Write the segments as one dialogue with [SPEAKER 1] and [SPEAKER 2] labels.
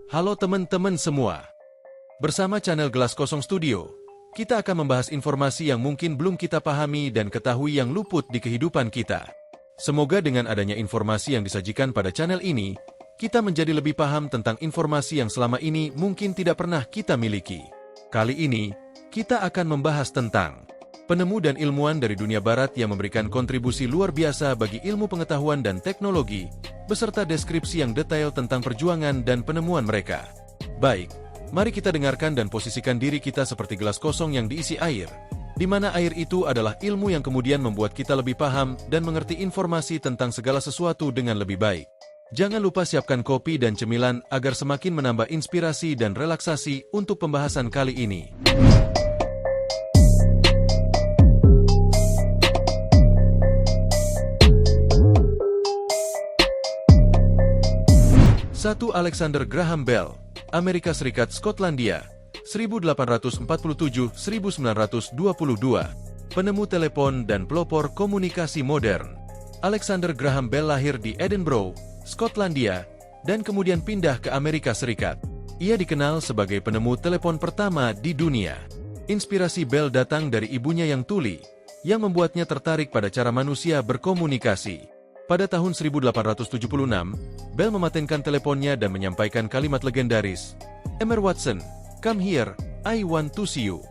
[SPEAKER 1] Halo teman-teman semua. Bersama channel Gelas Kosong Studio, kita akan membahas informasi yang mungkin belum kita pahami dan ketahui yang luput di kehidupan kita. Semoga dengan adanya informasi yang disajikan pada channel ini, kita menjadi lebih paham tentang informasi yang selama ini mungkin tidak pernah kita miliki. Kali ini, kita akan membahas tentang penemu dan ilmuwan dari dunia barat yang memberikan kontribusi luar biasa bagi ilmu pengetahuan dan teknologi, beserta deskripsi yang detail tentang perjuangan dan penemuan mereka. Baik, mari kita dengarkan dan posisikan diri kita seperti gelas kosong yang diisi air, di mana air itu adalah ilmu yang kemudian membuat kita lebih paham dan mengerti informasi tentang segala sesuatu dengan lebih baik. Jangan lupa siapkan kopi dan cemilan agar semakin menambah inspirasi dan relaksasi untuk pembahasan kali ini. 1. Alexander Graham Bell, Amerika Serikat Skotlandia, 1847-1922, penemu telepon dan pelopor komunikasi modern. Alexander Graham Bell lahir di Edinburgh, Skotlandia, dan kemudian pindah ke Amerika Serikat. Ia dikenal sebagai penemu telepon pertama di dunia. Inspirasi Bell datang dari ibunya yang tuli, yang membuatnya tertarik pada cara manusia berkomunikasi. Pada tahun 1876, Bell mematenkan teleponnya dan menyampaikan kalimat legendaris, "Emma Watson, come here, I want to see you."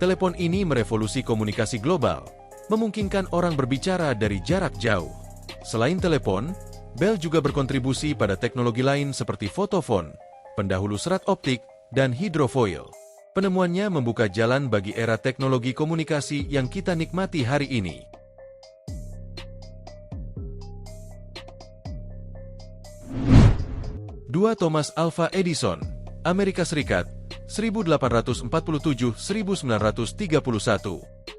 [SPEAKER 1] Telepon ini merevolusi komunikasi global, memungkinkan orang berbicara dari jarak jauh. Selain telepon, Bell juga berkontribusi pada teknologi lain seperti fotofon, pendahulu serat optik, dan hidrofoil. Penemuannya membuka jalan bagi era teknologi komunikasi yang kita nikmati hari ini. 2. Thomas Alva Edison, Amerika Serikat, 1847-1931,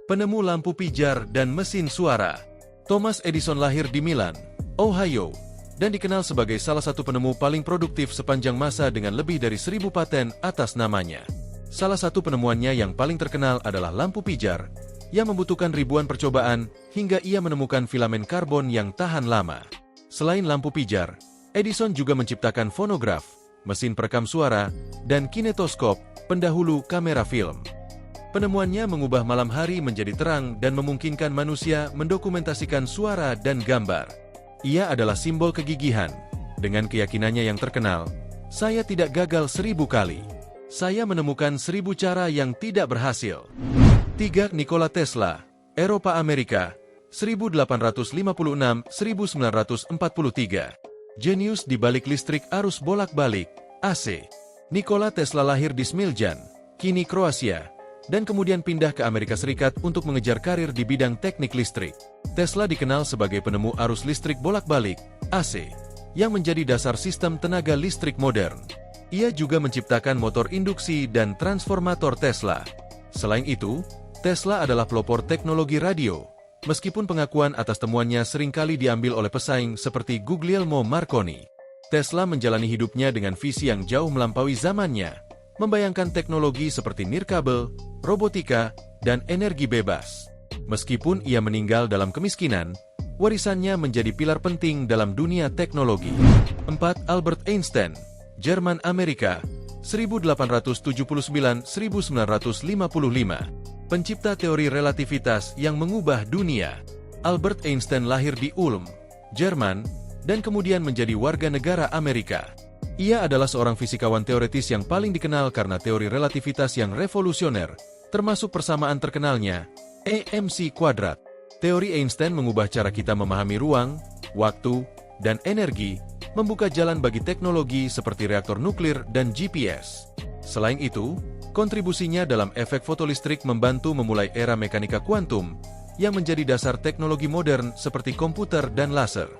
[SPEAKER 1] penemu lampu pijar dan mesin suara. Thomas Edison lahir di Milan, Ohio, dan dikenal sebagai salah satu penemu paling produktif sepanjang masa dengan lebih dari 1000 paten atas namanya. Salah satu penemuannya yang paling terkenal adalah lampu pijar, yang membutuhkan ribuan percobaan hingga ia menemukan filamen karbon yang tahan lama. Selain lampu pijar, Edison juga menciptakan fonograf, mesin perekam suara, dan kinetoskop, pendahulu kamera film. Penemuannya mengubah malam hari menjadi terang dan memungkinkan manusia mendokumentasikan suara dan gambar. Ia adalah simbol kegigihan. Dengan keyakinannya yang terkenal, "Saya tidak gagal 1000 kali. Saya menemukan 1000 cara yang tidak berhasil." 3. Nikola Tesla, Eropa Amerika, 1856-1943. Jenius di balik listrik arus bolak-balik, AC. Nikola Tesla lahir di Smiljan, kini Kroasia, dan kemudian pindah ke Amerika Serikat untuk mengejar karir di bidang teknik listrik. Tesla dikenal sebagai penemu arus listrik bolak-balik, AC, yang menjadi dasar sistem tenaga listrik modern. Ia juga menciptakan motor induksi dan transformator Tesla. Selain itu, Tesla adalah pelopor teknologi radio, meskipun pengakuan atas temuannya seringkali diambil oleh pesaing seperti Guglielmo Marconi. Tesla menjalani hidupnya dengan visi yang jauh melampaui zamannya, membayangkan teknologi seperti nirkabel, robotika, dan energi bebas. Meskipun ia meninggal dalam kemiskinan, warisannya menjadi pilar penting dalam dunia teknologi. 4. Albert Einstein, Jerman Amerika, 1879-1955. Pencipta teori relativitas yang mengubah dunia. Albert Einstein lahir di Ulm, Jerman, dan kemudian menjadi warga negara Amerika. Ia adalah seorang fisikawan teoretis yang paling dikenal karena teori relativitas yang revolusioner, termasuk persamaan terkenalnya, EMC kuadrat. Teori Einstein mengubah cara kita memahami ruang, waktu, dan energi, membuka jalan bagi teknologi seperti reaktor nuklir dan GPS. Selain itu, kontribusinya dalam efek fotolistrik membantu memulai era mekanika kuantum, yang menjadi dasar teknologi modern seperti komputer dan laser.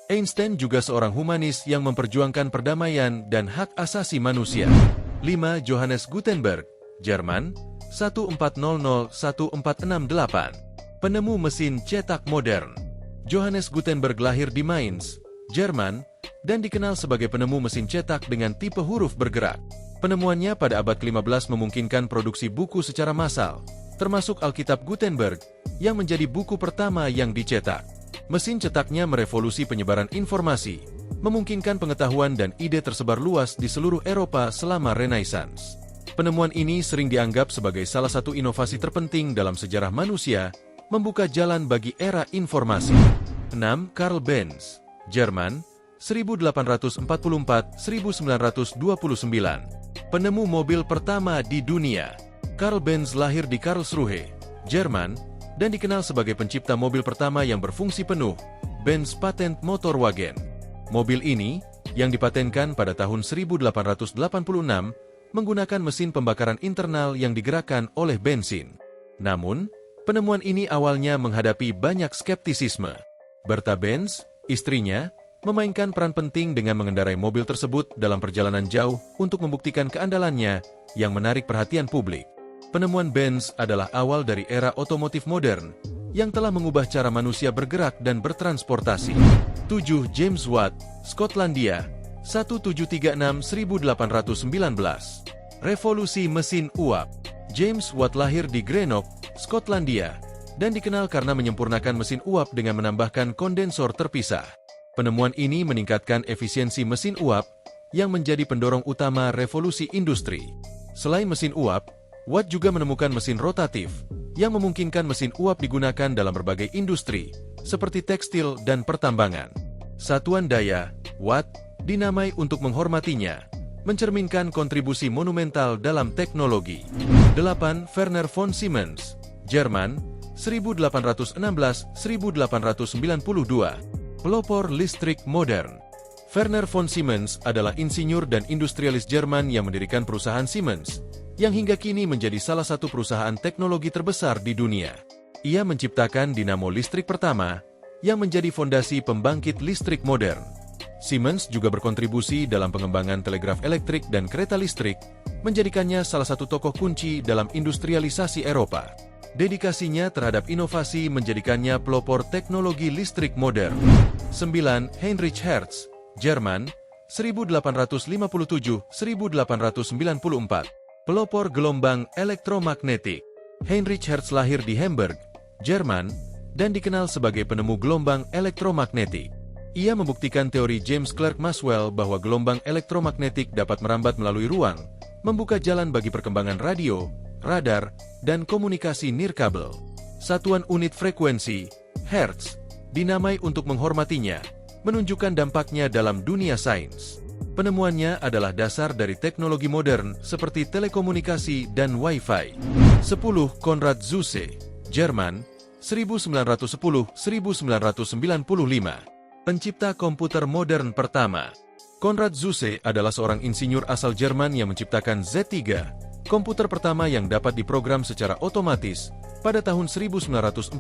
[SPEAKER 1] Einstein juga seorang humanis yang memperjuangkan perdamaian dan hak asasi manusia. 5. Johannes Gutenberg, Jerman, 1400-1468, penemu mesin cetak modern. Johannes Gutenberg lahir di Mainz, Jerman, dan dikenal sebagai penemu mesin cetak dengan tipe huruf bergerak. Penemuannya pada abad ke-15 memungkinkan produksi buku secara massal, termasuk Alkitab Gutenberg, yang menjadi buku pertama yang dicetak. Mesin cetaknya merevolusi penyebaran informasi, memungkinkan pengetahuan dan ide tersebar luas di seluruh Eropa selama Renaissance. Penemuan ini sering dianggap sebagai salah satu inovasi terpenting dalam sejarah manusia, membuka jalan bagi era informasi. 6. Karl Benz, Jerman, 1844-1929. Penemu mobil pertama di dunia. Karl Benz lahir di Karlsruhe, Jerman, dan dikenal sebagai pencipta mobil pertama yang berfungsi penuh, Benz Patent Motorwagen. Mobil ini, yang dipatenkan pada tahun 1886, menggunakan mesin pembakaran internal yang digerakkan oleh bensin. Namun, penemuan ini awalnya menghadapi banyak skeptisisme. Bertha Benz, istrinya, memainkan peran penting dengan mengendarai mobil tersebut dalam perjalanan jauh untuk membuktikan keandalannya yang menarik perhatian publik. Penemuan Benz adalah awal dari era otomotif modern yang telah mengubah cara manusia bergerak dan bertransportasi. 7. James Watt, Skotlandia, 1736-1819. Revolusi mesin uap. James Watt lahir di Greenock, Skotlandia, dan dikenal karena menyempurnakan mesin uap dengan menambahkan kondensor terpisah. Penemuan ini meningkatkan efisiensi mesin uap yang menjadi pendorong utama revolusi industri. Selain mesin uap, Watt juga menemukan mesin rotatif yang memungkinkan mesin uap digunakan dalam berbagai industri, seperti tekstil dan pertambangan. Satuan daya, Watt, dinamai untuk menghormatinya, mencerminkan kontribusi monumental dalam teknologi. 8. Werner von Siemens, Jerman, 1816-1892. Pelopor listrik modern. Werner von Siemens adalah insinyur dan industrialis Jerman yang mendirikan perusahaan Siemens, yang hingga kini menjadi salah satu perusahaan teknologi terbesar di dunia. Ia menciptakan dinamo listrik pertama, yang menjadi fondasi pembangkit listrik modern. Siemens juga berkontribusi dalam pengembangan telegraf elektrik dan kereta listrik, menjadikannya salah satu tokoh kunci dalam industrialisasi Eropa. Dedikasinya terhadap inovasi menjadikannya pelopor teknologi listrik modern. 9. Heinrich Hertz, Jerman, 1857-1894. Pelopor gelombang elektromagnetik. Heinrich Hertz lahir di Hamburg, Jerman, dan dikenal sebagai penemu gelombang elektromagnetik. Ia membuktikan teori James Clerk Maxwell bahwa gelombang elektromagnetik dapat merambat melalui ruang, membuka jalan bagi perkembangan radio, radar, dan komunikasi nirkabel. Satuan unit frekuensi, Hertz, dinamai untuk menghormatinya, menunjukkan dampaknya dalam dunia sains. Penemuannya adalah dasar dari teknologi modern seperti telekomunikasi dan Wi-Fi. 10. Konrad Zuse, Jerman, 1910-1995. Pencipta komputer modern pertama. Konrad Zuse adalah seorang insinyur asal Jerman yang menciptakan Z3, komputer pertama yang dapat diprogram secara otomatis pada tahun 1941.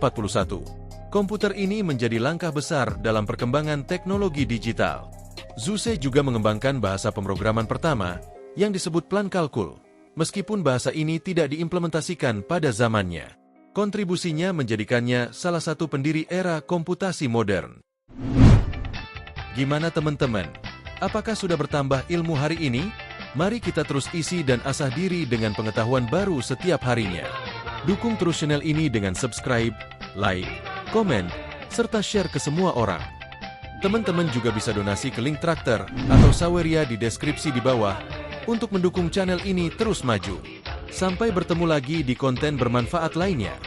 [SPEAKER 1] Komputer ini menjadi langkah besar dalam perkembangan teknologi digital. Zuse juga mengembangkan bahasa pemrograman pertama yang disebut plan kalkul, meskipun bahasa ini tidak diimplementasikan pada zamannya. Kontribusinya menjadikannya salah satu pendiri era komputasi modern. Gimana teman-teman? Apakah sudah bertambah ilmu hari ini? Mari kita terus isi dan asah diri dengan pengetahuan baru setiap harinya. Dukung terus channel ini dengan subscribe, like, komen, serta share ke semua orang. Teman-teman juga bisa donasi ke link Traktor atau Saweria di deskripsi di bawah untuk mendukung channel ini terus maju. Sampai bertemu lagi di konten bermanfaat lainnya.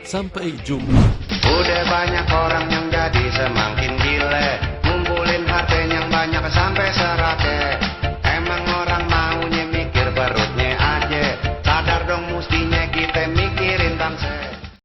[SPEAKER 1] Sampai jumpa.
[SPEAKER 2] Udah banyak orang yang jadi semakin gile, ngumpulin harta yang banyak sampai serate.